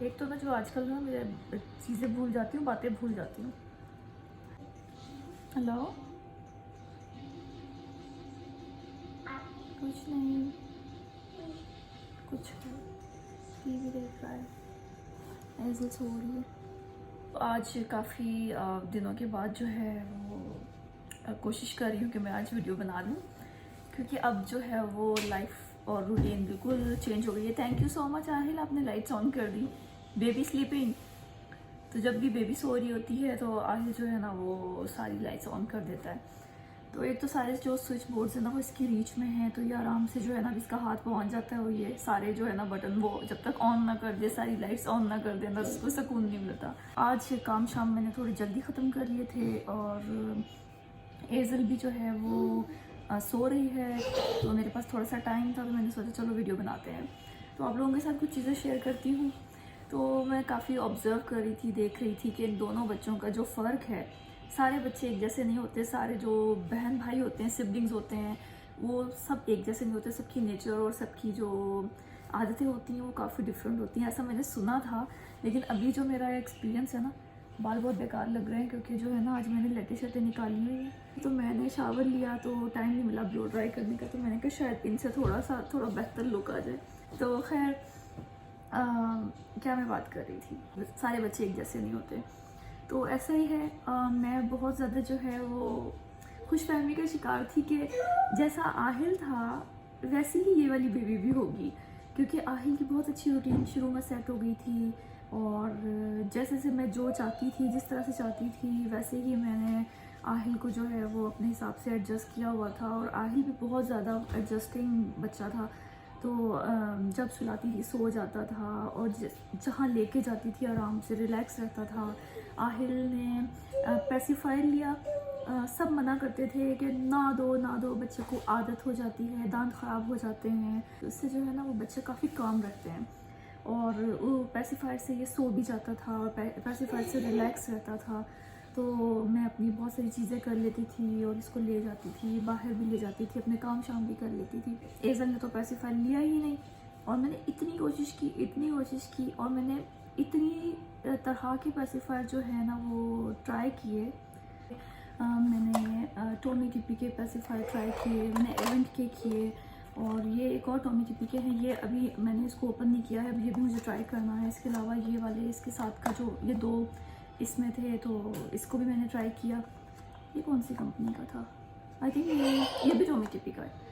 एक तो ना जो आजकल ना मैं चीज़ें भूल जाती हूँ, बातें भूल जाती हूँ। हेलो। कुछ नहीं, कुछ टीवी देख रहा है, ऐसे सो रही है। आज काफ़ी दिनों के बाद जो है वो कोशिश कर रही हूँ कि मैं आज वीडियो बना लूँ, क्योंकि अब जो है वो लाइफ और रूटीन बिल्कुल चेंज हो गई है। Thank you so much Aahil, आपने लाइट्स ऑन कर दी। बेबी स्लीपिंग, तो जब भी बेबी सो रही होती है तो आहिल जो है ना वो सारी लाइट्स ऑन कर देता है। तो एक तो सारे जो स्विच बोर्ड्स है ना वो इसकी रीच में है, तो ये आराम से जो है ना इसका हाथ पहुंच जाता है। वो ये सारे जो है ना बटन वो जब तक ऑन ना कर दे, सारी लाइट्स ऑन ना कर देना, तो उसको सुकून नहीं मिलता। आज काम शाम मैंने थोड़ी जल्दी ख़त्म कर लिए थे और एजल भी जो है वो सो रही है, तो मेरे पास थोड़ा सा टाइम था तो मैंने सोचा चलो वीडियो बनाते हैं। तो आप लोगों के साथ कुछ चीज़ें शेयर करती हूँ। तो मैं काफ़ी ऑब्ज़र्व कर रही थी, देख रही थी कि इन दोनों बच्चों का जो फ़र्क है, सारे बच्चे एक जैसे नहीं होते। सारे जो बहन भाई होते हैं, सिबलिंग्स होते हैं, वो सब एक जैसे नहीं होते। सबकी नेचर और सबकी जो आदतें होती हैं वो काफ़ी डिफरेंट होती हैं, ऐसा मैंने सुना था। लेकिन अभी जो मेरा एक्सपीरियंस है ना, बाल बहुत बेकार लग रहे हैं, क्योंकि जो है ना आज मैंने लटे शटे निकाली हुई है। तो मैंने शावर लिया तो टाइम नहीं मिला ब्लो ड्राई करने का, तो मैंने कहा शायद इनसे थोड़ा बेहतर लुक आ जाए। तो खैर क्या मैं बात कर रही थी, सारे बच्चे एक जैसे नहीं होते, तो ऐसा ही है। मैं बहुत ज़्यादा जो है वो खुशफहमी का शिकार थी कि जैसा आहिल था वैसी ही ये वाली बेबी भी होगी, क्योंकि आहिल की बहुत अच्छी रूटीन शुरू में सेट हो गई थी। और जैसे जैसे मैं जो चाहती थी, जिस तरह से चाहती थी, वैसे ही मैंने आहिल को जो है वो अपने हिसाब से एडजस्ट किया हुआ था। और आहिल भी बहुत ज़्यादा एडजस्टिंग बच्चा था, तो जब सुलाती थी सो जाता था, और जहाँ लेके जाती थी आराम से रिलैक्स रहता था। आहिल ने पेसिफायर लिया, सब मना करते थे कि ना दो, बच्चे को आदत हो जाती है, दांत ख़राब हो जाते हैं। तो इससे जो है ना वो बच्चे काफ़ी काम रखते हैं, और वो पेसिफायर से ये सो भी जाता था और पेसिफायर से रिलैक्स रहता था। तो मैं अपनी बहुत सारी चीज़ें कर लेती थी और इसको ले जाती थी, बाहर भी ले जाती थी, अपने काम शाम भी कर लेती थी। एजल ने तो पेसिफायर लिया ही नहीं, और मैंने इतनी कोशिश की और मैंने इतनी तरह के पेसिफायर जो है ना वो ट्राई किए। मैंने टोमी टिपी के पेसिफायर ट्राई किए, मैंने एवेंट के किए, और ये एक और टॉमी टिपी के हैं, ये अभी मैंने इसको ओपन नहीं किया है, अभी ये भी मुझे ट्राई करना है। इसके अलावा ये वाले इसके साथ का जो ये दो इसमें थे, तो इसको भी मैंने ट्राई किया। ये कौन सी कंपनी का था? आई थिंक ये भी टॉमी टिपी का है।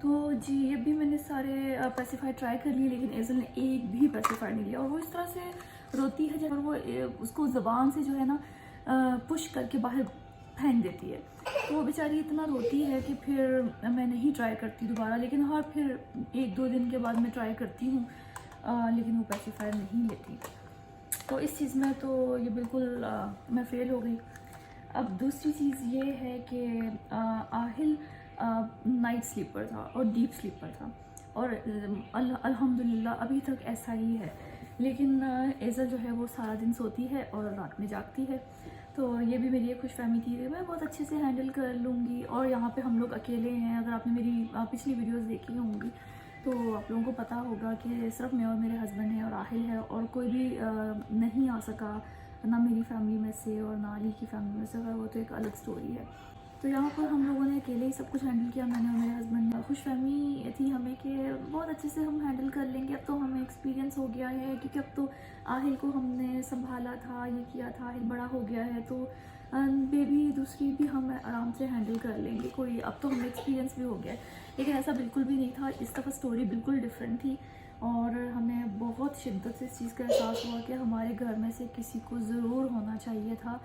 तो जी ये भी मैंने सारे पेसिफायर ट्राई कर लिए, लेकिन एजल ने एक भी पेसिफायर नहीं लिया, और वो इस तरह से रोती है जब वो उसको ज़बान से जो है ना पुश करके बाहर फेंक देती है। तो वो बेचारी इतना रोती है कि फिर मैं नहीं ट्राई करती दोबारा। लेकिन हाँ, फिर एक दो दिन के बाद मैं ट्राई करती हूँ, लेकिन वो पेसिफायर नहीं लेती। तो इस चीज़ में तो ये बिल्कुल मैं फ़ेल हो गई। अब दूसरी चीज़ ये है कि आहिल नाइट स्लीपर था और डीप स्लीपर था, और अल्हम्दुलिल्लाह अभी तक ऐसा ही है। लेकिन एज़ल जो है वो सारा दिन सोती है और रात में जागती है। तो ये भी मेरी एक खुशफहमी थी कि मैं बहुत अच्छे से हैंडल कर लूँगी। और यहाँ पे हम लोग अकेले हैं। अगर आपने मेरी पिछली वीडियोस देखी होंगी तो आप लोगों को पता होगा कि सिर्फ मैं और मेरे हस्बैंड हैं और आहिल है, और कोई भी नहीं आ सका, ना मेरी फैमिली में से और ना अली की फैमिली में से। वो तो एक अलग स्टोरी है। तो यहाँ पर हम लोगों ने अकेले ही सब कुछ हैंडल किया, मैंने और मेरे हस्बैंड ने। खुशफहमी थी हमें कि बहुत अच्छे से हम हैंडल कर लेंगे। अब तो हमें एक्सपीरियंस हो गया है, क्योंकि अब तो आहिल को हमने संभाला था, ये किया था, आहिल बड़ा हो गया है, तो बेबी दूसरी भी हम आराम से हैंडल कर लेंगे। कोई अब तो हमें एक्सपीरियंस भी हो गया है। लेकिन ऐसा बिल्कुल भी नहीं था, इस दफ़ा स्टोरी बिल्कुल डिफरेंट थी, और हमें बहुत शिद्दत से इस चीज़ का एहसास हुआ कि हमारे घर में से किसी को ज़रूर होना चाहिए था,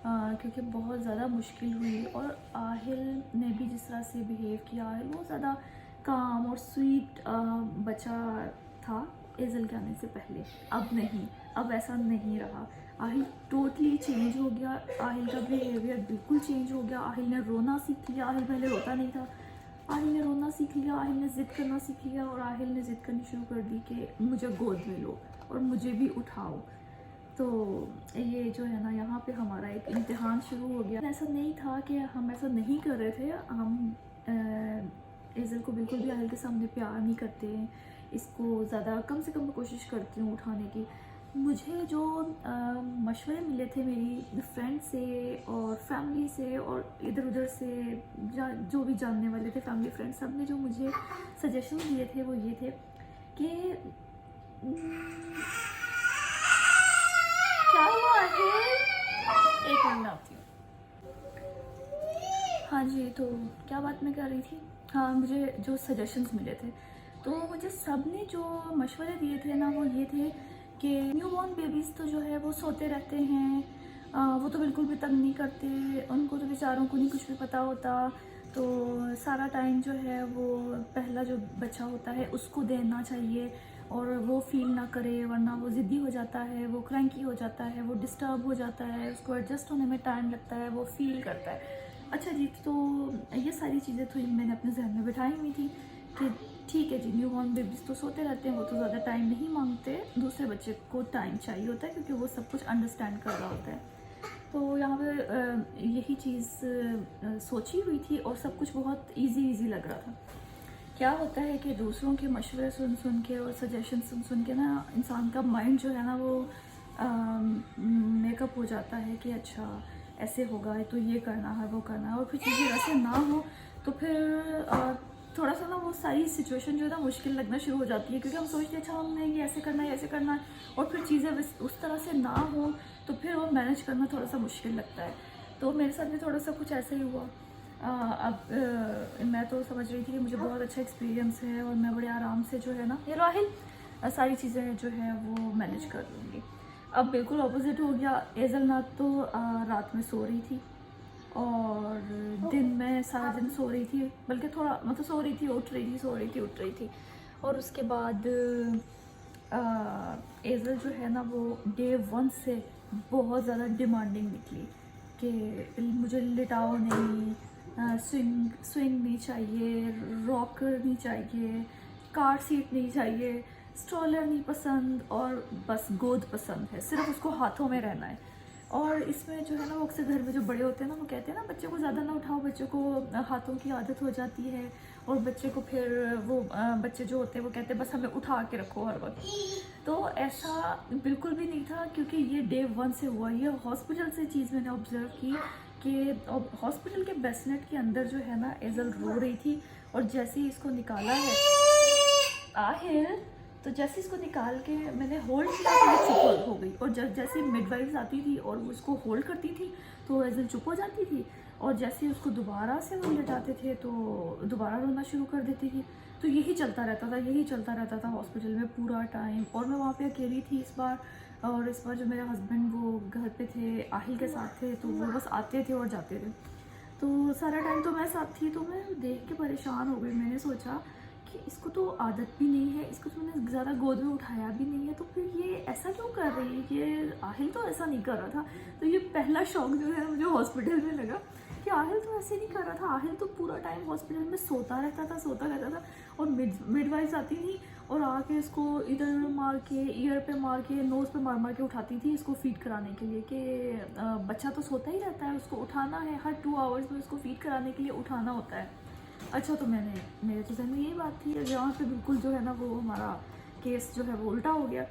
क्योंकि बहुत ज़्यादा मुश्किल हुई। और आहिल ने भी जिस तरह से बिहेव किया, आहिल बहुत ज़्यादा काम और स्वीट बच्चा था एजल के आने से पहले। अब नहीं, अब ऐसा नहीं रहा। आहिल टोटली चेंज हो गया, आहिल का बिहेवियर बिल्कुल चेंज हो गया। आहिल ने रोना सीख लिया, आहिल पहले रोता नहीं था। आहिल ने रोना सीख लिया, आहिल ने ज़िद करना सीख लिया, और आहिल ने ज़िद करनी शुरू कर दी कि मुझे गोद में लो और मुझे भी उठाओ। तो ये जो है ना यहाँ पे हमारा एक इम्तिहान शुरू हो गया। ऐसा नहीं था कि हम ऐसा नहीं कर रहे थे, हम एज़ल को बिल्कुल भी आहिल के सामने प्यार नहीं करते, इसको ज़्यादा कम से कम कोशिश करती हूँ उठाने की। मुझे जो मशवरे मिले थे मेरी फ्रेंड से और फैमिली से और इधर उधर से जो भी जानने वाले थे, फैमिली फ्रेंड, सब ने जो मुझे सजेशन दिए थे वो ये थे कि क्या हुआ है, एक मिनट में आती हूँ। हाँ जी, तो क्या बात मैं कर रही थी। हाँ, मुझे जो सजेशंस मिले थे, तो मुझे सब ने जो मशवरे दिए थे ना वो ये थे कि न्यू बॉर्न बेबीज़ तो जो है वो सोते रहते हैं, वो तो बिल्कुल भी तंग नहीं करते, उनको तो बेचारों को नहीं कुछ भी पता होता, तो सारा टाइम जो है वो पहला जो बच्चा होता है उसको देना चाहिए और वो फील ना करे, वरना वो ज़िद्दी हो जाता है, वो क्रैंकी हो जाता है, वो डिस्टर्ब हो जाता है, उसको एडजस्ट होने में टाइम लगता है, वो फील करता है। अच्छा जी, तो ये सारी चीज़ें तो मैंने अपने जहन में बिठाई हुई थी कि ठीक है जी, न्यू बॉर्न बेबीज़ तो सोते रहते हैं, वो तो ज़्यादा टाइम नहीं मांगते, दूसरे बच्चे को टाइम चाहिए होता है क्योंकि वो सब कुछ अंडरस्टैंड कर रहा होता है। तो यहाँ पे यही चीज़ सोची हुई थी और सब कुछ बहुत इजी लग रहा था। क्या होता है कि दूसरों के मशवरे सुन सुन के और सजेशन सुन सुन के ना इंसान का माइंड जो है ना वो मेकअप हो जाता है कि अच्छा ऐसे होगा तो ये करना है वो करना है, और फिर चीज़ें ऐसे ना हो तो फिर थोड़ा सा ना वो सारी सिचुएशन जो है ना मुश्किल लगना शुरू हो जाती है, क्योंकि हम सोचते हैं अच्छा हमने ये ऐसे करना है ऐसे करना है, और फिर चीज़ें उस तरह से ना हो तो फिर वो मैनेज करना थोड़ा सा मुश्किल लगता है। तो मेरे साथ भी थोड़ा सा कुछ ऐसा ही हुआ। अब मैं तो समझ रही थी कि मुझे बहुत अच्छा एक्सपीरियंस है और मैं बड़े आराम से जो है ना, ये राहिल, सारी चीज़ें जो है वो मैनेज कर लूँगी। अब बिल्कुल ऑपोजिट हो गया। एजल नाथ तो रात में सो रही थी और दिन में सारा दिन सो रही थी, बल्कि थोड़ा मतलब सो रही थी, उठ रही थी, सो रही थी, उठ रही थी। और उसके बाद एजल जो है ना वो डे 1 से बहुत ज़्यादा डिमांडिंग निकली कि मुझे लिटाओ नहीं, स्विंग नहीं चाहिए, रॉकर नहीं चाहिए, कार सीट नहीं चाहिए, स्ट्रॉलर नहीं पसंद, और बस गोद पसंद है, सिर्फ उसको हाथों में रहना है। और इसमें जो है ना वो अक्सर घर में जो बड़े होते हैं ना वो कहते हैं ना बच्चे को ज़्यादा ना उठाओ, बच्चे को हाथों की आदत हो जाती है, और बच्चे को फिर वो बच्चे जो होते हैं वो कहते हैं बस हमें उठा के रखो हर वक्त। तो ऐसा बिल्कुल भी नहीं था, क्योंकि ये डे 1 से हुआ। ये हॉस्पिटल से चीज़ मैंने ऑब्जर्व की कि हॉस्पिटल के बेसनेट के अंदर जो है ना एजल रो रही थी, और जैसे ही इसको निकाला है आहिर, तो जैसे इसको निकाल के मैंने होल्ड किया तो वो चुप हो गई, और जैसे मिडवाइफ्स आती थी और वो उसको होल्ड करती थी तो एजल चुप हो जाती थी, और जैसे ही उसको दोबारा से वो लेटाते थे तो दोबारा रोना शुरू कर देती थी। तो यही चलता रहता था हॉस्पिटल में पूरा टाइम। और मैं वहाँ पे अकेली थी इस बार, और इस बार जो मेरे हस्बैंड वो घर पे थे, आहिल के साथ थे, तो वो बस आते थे और जाते थे, तो सारा टाइम तो मैं साथ थी। तो मैं देख के परेशान हो गई। मैंने सोचा कि इसको तो आदत भी नहीं है, इसको तो मैंने ज़्यादा गोद में उठाया भी नहीं है, तो फिर ये ऐसा क्यों कर रही है। ये आहिल तो ऐसा नहीं कर रहा था। तो ये पहला शौक जो है मुझे हॉस्पिटल में लगा कि आहिल तो ऐसे नहीं कर रहा था। आहिल तो पूरा टाइम हॉस्पिटल में सोता रहता था, और मिडवाइफ्स आती थी और आके इसको इधर मार के, ईयर पे मार के, नोज़ पे मार के उठाती थी इसको फीड कराने के लिए कि बच्चा तो सोता ही रहता है, उसको उठाना है, हर 2 आवर्स में उसको फीड कराने के लिए उठाना होता है। अच्छा, तो मेरे तो जहन में यही बात थी, जहाँ पे बिल्कुल जो है ना वो हमारा केस जो है वो उल्टा हो गया।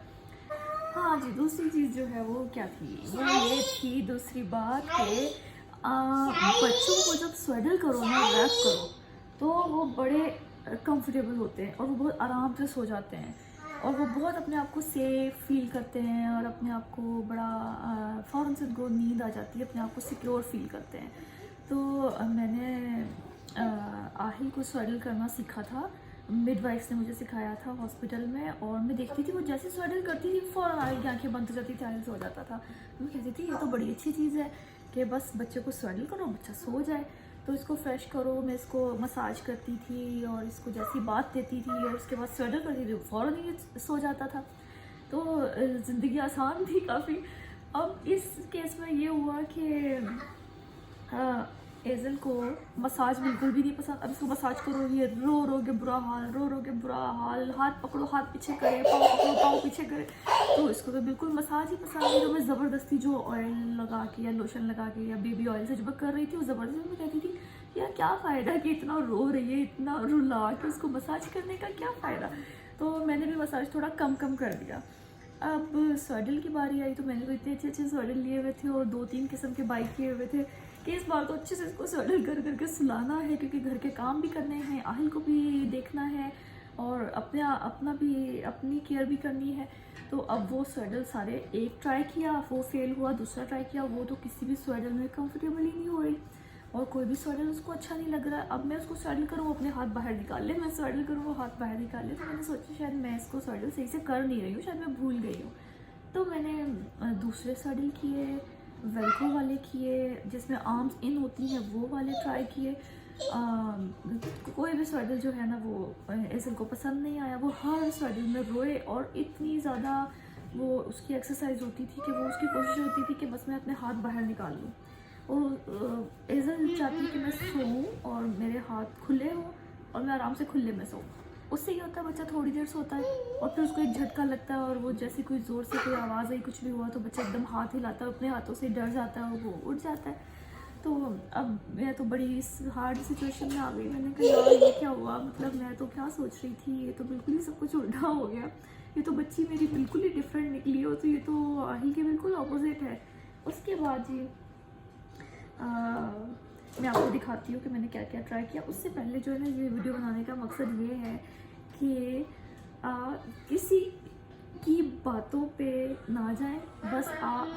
हाँ जी, दूसरी चीज़ जो है वो क्या थी, वो ये थी दूसरी बात कि बच्चों को जब स्वेडल करो ना, रैप करो, तो वो बड़े कंफर्टेबल होते हैं और वो बहुत आराम से सो जाते हैं, और वो बहुत अपने आप को सेफ फील करते हैं, और अपने आप को बड़ा फ़ौरन से उनको नींद आ जाती है, अपने आप को सिक्योर फील करते हैं। तो मैंने आहिल को स्वेडल करना सीखा था, मिडवाइफ ने मुझे सिखाया था हॉस्पिटल में, और मैं देखती थी वो जैसे स्वेडल करती थी फ़ौरन आहिल की आँखें बंद हो जाती थी, आहिल सो जाता था। मैं कहती थी ये तो बड़ी अच्छी चीज़ है कि बस बच्चे को स्वेडल करो, बच्चा सो जाए, तो इसको फ्रेश करो। मैं इसको मसाज करती थी और इसको जैसी बात देती थी और उसके बाद स्वेडल करती थी, फ़ौरन ही सो जाता था। तो ज़िंदगी आसान थी काफ़ी। अब इस केस में ये हुआ कि एजल को मसाज बिल्कुल भी नहीं पसंद। अब इसको मसाज करो, ये रो के बुरा हाल, हाथ पकड़ो, हाथ पीछे करे, पाँव पकड़ो, पाँव पीछे करे, तो इसको तो बिल्कुल मसाज ही पसंद नहीं। तो मैं ज़बरदस्ती जो ऑयल लगा के या लोशन लगा के या बेबी ऑयल से जब कर रही थी, वो ज़बरदस्ती मैं कहती थी यार क्या फ़ायदा कि इतना रो रही है, इतना रुला के उसको मसाज करने का क्या फ़ायदा। तो मैंने भी मसाज थोड़ा कम कर दिया। अब स्वेडल की बारी आई तो मैंने तो इतने अच्छे अच्छे स्वेडल लिए हुए थे और 2-3 किस्म के बाई किए हुए थे कि इस बार तो अच्छे से इसको स्वेडल कर करके सुलाना है, क्योंकि घर के काम भी करने हैं, आहिल को भी देखना है और अपना भी अपनी केयर भी करनी है। तो अब वो स्वेडल सारे एक ट्राई किया, वो फेल हुआ, दूसरा ट्राई किया, वो तो किसी भी स्वेडल में कंफर्टेबल ही नहीं हो रही और कोई भी स्वेडल उसको अच्छा नहीं लग रहा है। अब मैं उसको स्वेडल करूँ, अपने हाथ बाहर निकाल ले, मैं स्वेडल करूँ, वो हाथ बाहर निकाल ले। तो मैंने सोचा शायद मैं इसको स्वेडल सही से कर नहीं रही हूँ, शायद मैं भूल गई हूँ। तो मैंने दूसरे स्वेडल किए, वेलक्रो वाले किए जिसमें आर्म्स इन होती हैं, वो वाले ट्राई किए। कोई भी स्वेडल जो है ना वो एज़ल को पसंद नहीं आया। वो हर स्वेडल में रोए और इतनी ज़्यादा वो उसकी एक्सरसाइज होती थी कि वो उसकी कोशिश होती थी कि बस मैं अपने हाथ बाहर निकाल लूँ। और एज़ल चाहती है कि मैं सोऊं और मेरे हाथ खुले हों और मैं आराम से खुले में सोऊं। उससे ये होता है बच्चा थोड़ी देर सोता है और फिर उसको एक झटका लगता है और वो जैसे कोई ज़ोर से कोई आवाज़ आई, कुछ भी हुआ तो बच्चा एकदम हाथ हिलाता है, अपने हाथों से डर जाता है और वो उठ जाता है। तो अब मैं तो बड़ी हार्ड सिचुएशन में आ गई। मैंने कहा यार ये क्या हुआ, मतलब मैं तो क्या सोच रही थी, ये तो बिल्कुल ही सब कुछ उल्टा हो गया, ये तो बच्ची मेरी बिल्कुल ही डिफरेंट निकली हो, तो ये तो आहिल के बिल्कुल अपोजिट है। उसके बाद जी मैं आपको दिखाती हूँ कि मैंने क्या क्या ट्राई किया। उससे पहले जो है ना, ये वीडियो बनाने का मकसद ये है कि किसी की बातों पे ना जाएं, बस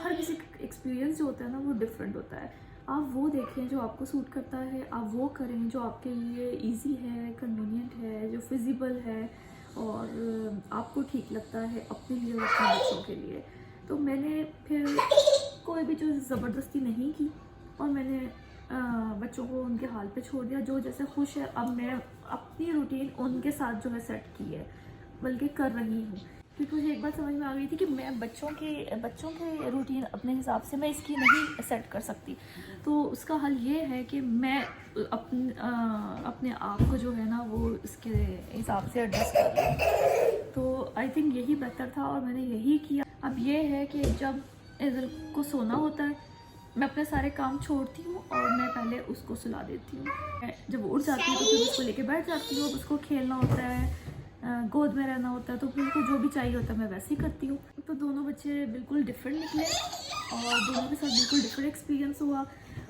हर किसी का एक्सपीरियंस जो होता है ना वो डिफरेंट होता है। आप वो देखें जो आपको सूट करता है, आप वो करें जो आपके लिए इजी है, कन्वीनियंट है, जो फिजिबल है और आपको ठीक लगता है अपने लिए और अपने बच्चों के लिए। तो मैंने फिर कोई भी चीज़ ज़बरदस्ती नहीं की और मैंने बच्चों को उनके हाल पे छोड़ दिया, जो जैसे खुश है। अब मैं अपनी रूटीन उनके साथ जो है सेट की है, बल्कि कर रही हूँ, क्योंकि मुझे एक बात समझ में आ गई थी कि मैं बच्चों के रूटीन अपने हिसाब से मैं इसकी नहीं सेट कर सकती। तो उसका हल ये है कि मैं अपने आप को जो है ना वो इसके हिसाब से एडजस्ट कर लूँ। तो आई थिंक यही बेहतर था और मैंने यही किया। अब ये है कि जब एज़ल को सोना होता है, मैं अपने सारे काम छोड़ती हूँ और मैं पहले उसको सुला देती हूँ। जब वो उठ जाती है तो फिर उसको लेके बैठ जाती हूँ। उसको खेलना होता है, गोद में रहना होता है, तो फिर उसको जो भी चाहिए होता है मैं वैसे ही करती हूँ। तो दोनों बच्चे बिल्कुल डिफरेंट निकले और दोनों के साथ बिल्कुल डिफरेंट एक्सपीरियंस हुआ।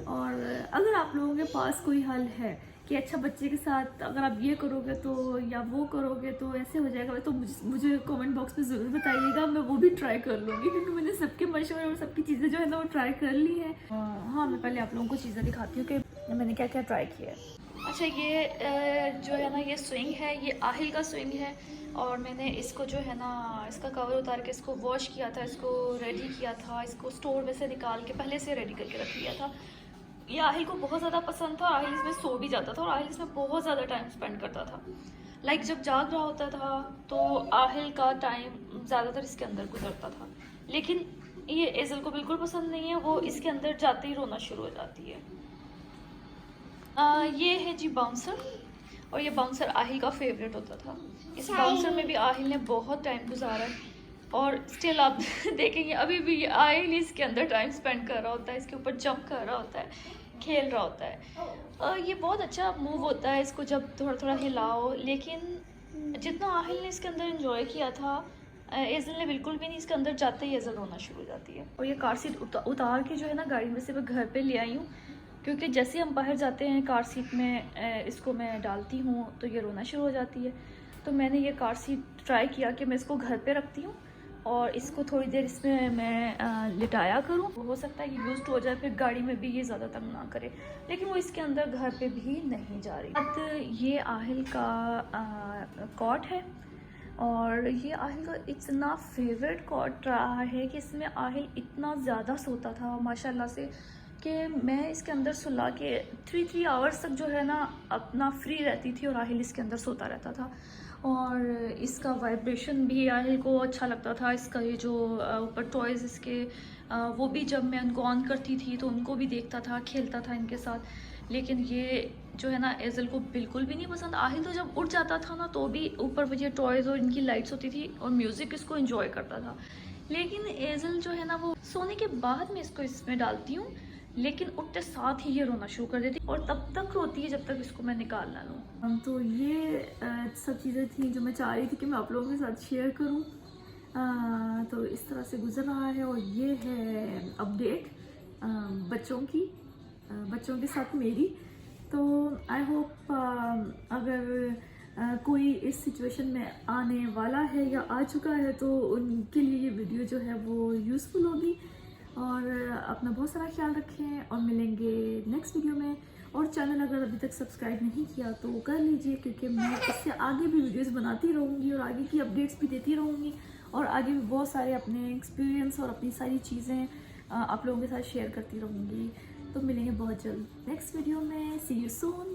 और अगर आप लोगों के पास कोई हल है कि अच्छा बच्चे के साथ अगर आप ये करोगे तो या वो करोगे तो ऐसे हो जाएगा, तो मुझे कमेंट बॉक्स में ज़रूर बताइएगा, मैं वो भी ट्राई कर लूँगी, क्योंकि मैंने सबके मशवरे और सबकी चीज़ें जो है ना वो ट्राई कर ली है। हाँ, मैं पहले आप लोगों को चीज़ें दिखाती हूँ कि मैंने क्या क्या ट्राई किया है। अच्छा, ये जो है ना ये स्विंग है, ये आहिल का स्विंग है और मैंने इसको जो है ना इसका कवर उतार के इसको वॉश किया था, इसको रेडी किया था, इसको स्टोर में से निकाल के पहले से रेडी करके रख लिया था। ये आहिल को बहुत ज़्यादा पसंद था, आहिल इसमें सो भी जाता था और आहिल इसमें बहुत ज़्यादा टाइम स्पेंड करता था। लाइक जब जाग रहा होता था तो आहिल का टाइम ज़्यादातर इसके अंदर गुजरता था, लेकिन ये एज़ल को बिल्कुल पसंद नहीं है, वो इसके अंदर जाते ही रोना शुरू हो जाती है। ये है जी बाउंसर और ये बाउंसर आहिल का फेवरेट होता था। इस बाउंसर में भी आहिल ने बहुत टाइम गुजारा है और स्टिल आप देखेंगे अभी भी आहिल इसके अंदर टाइम स्पेंड कर रहा होता है, इसके ऊपर जंप कर रहा होता है, खेल रहा होता है। ये बहुत अच्छा मूव होता है इसको जब थोड़ा थोड़ा हिलाओ, लेकिन जितना आहिल ने इसके अंदर इंजॉय किया था एज़ल ने बिल्कुल भी नहीं। इसके अंदर जाते ही एज़ल रोना शुरू हो जाती है। और ये कार सीट उतार के जो है ना गाड़ी में से मैं घर पे ले आई हूँ, क्योंकि जैसे हम बाहर जाते हैं कार सीट में इसको मैं डालती हूँ तो ये रोना शुरू हो जाती है। तो मैंने ये कार सीट ट्राई किया कि मैं इसको घर पे रखती हूँ और इसको थोड़ी देर इसमें मैं लिटाया करूँ, हो सकता है कि यूज़ हो जाए, फिर गाड़ी में भी ये ज़्यादा तंग ना करे, लेकिन वो इसके अंदर घर पे भी नहीं जा रही। अब ये आहिल का कॉट है और ये आहिल का इतना फेवरेट कॉट रहा है कि इसमें आहिल इतना ज़्यादा सोता था माशाल्लाह से कि मैं इसके अंदर सुला के 3 आवर्स तक जो है ना अपना फ्री रहती थी और आहिल इसके अंदर सोता रहता था। और इसका वाइब्रेशन भी आहिल को अच्छा लगता था। इसका ये जो ऊपर टॉयज़ इसके वो भी जब मैं उनको ऑन करती थी तो उनको भी देखता था, खेलता था इनके साथ। लेकिन ये जो है ना एज़ल को बिल्कुल भी नहीं पसंद। आहिल तो जब उठ जाता था ना तो भी ऊपर वो ये टॉयज़ और इनकी लाइट्स होती थी और म्यूज़िक इसको एंजॉय करता था। लेकिन एज़ल जो है ना वो सोने के बाद मैं इसको इसमें डालती हूँ, लेकिन उठते साथ ही ये रोना शुरू कर देती और तब तक रोती है जब तक इसको मैं निकाल ना लूँ। तो ये सब चीज़ें थी जो मैं चाह रही थी कि मैं आप लोगों के साथ शेयर करूँ। तो तरह से गुजर रहा है और ये है अपडेट बच्चों के साथ मेरी। तो आई होप अगर कोई इस सिचुएशन में आने वाला है या आ चुका है तो उनके लिए ये वीडियो जो है वो यूज़फुल होगी। और अपना बहुत सारा ख्याल रखें और मिलेंगे नेक्स्ट वीडियो में। और चैनल अगर अभी तक सब्सक्राइब नहीं किया तो कर लीजिए, क्योंकि मैं इससे आगे भी वीडियोस बनाती रहूँगी और आगे की अपडेट्स भी देती रहूँगी और आगे भी बहुत सारे अपने एक्सपीरियंस और अपनी सारी चीज़ें आप लोगों के साथ शेयर करती रहूँगी। तो मिलेंगे बहुत जल्द नेक्स्ट वीडियो में। सी यू सून।